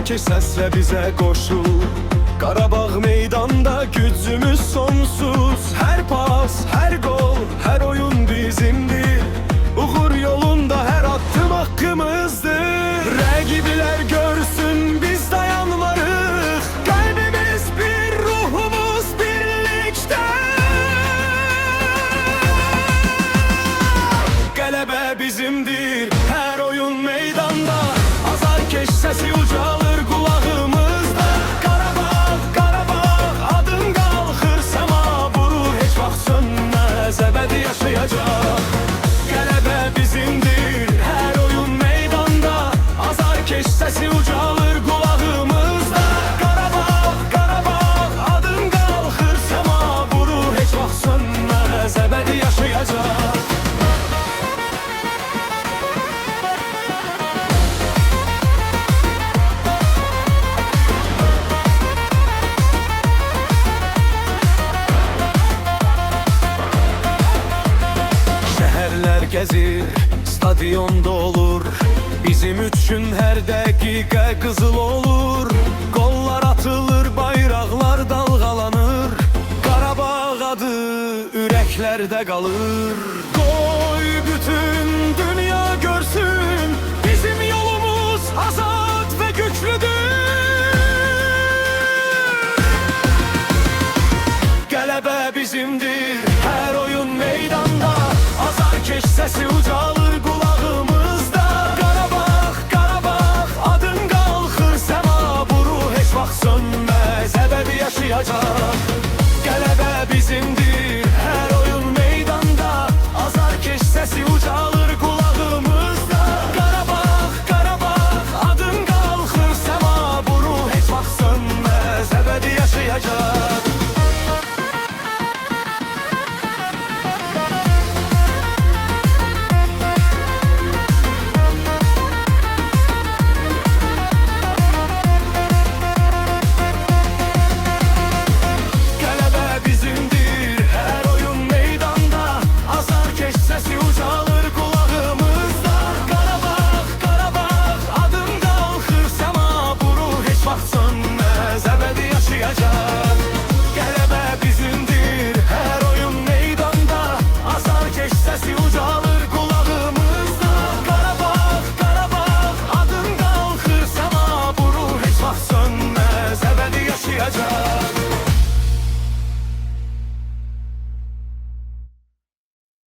Azarkeş səslə bizə qoşul. Qarabağ meydanda gücümüz sonsuz. Hər pas, hər gol, hər oyun bizimdir. Uğur yolunda hər addım haqqımızdır. Rəqiblər görsün biz dayanmarıq. Qəlbimiz bir, ruhumuz birlikdə. Qələbə bizimdir hər oyun meydanda. Azarkeş səsi ucalır qulağımızda. Qarabağ, Qarabağ, adın qalxır səma. Vurur heç vaxt sönməz, əbədi yaşayacaq. Qələbə bizimdir hər oyun meydanda. Azarkeş səsi ucalır qulağımızda. Qarabağ, Qarabağ, adın qalxır səma. Vurur heç vaxt sönməz, əbədi yaşayacaq. Gəzir, stadionda olur. Bizim üçün hər dəqiqə qızıl olur. Qollar atılır, bayraqlar dalğalanır. Qarabağ adı ürəklərdə qalır.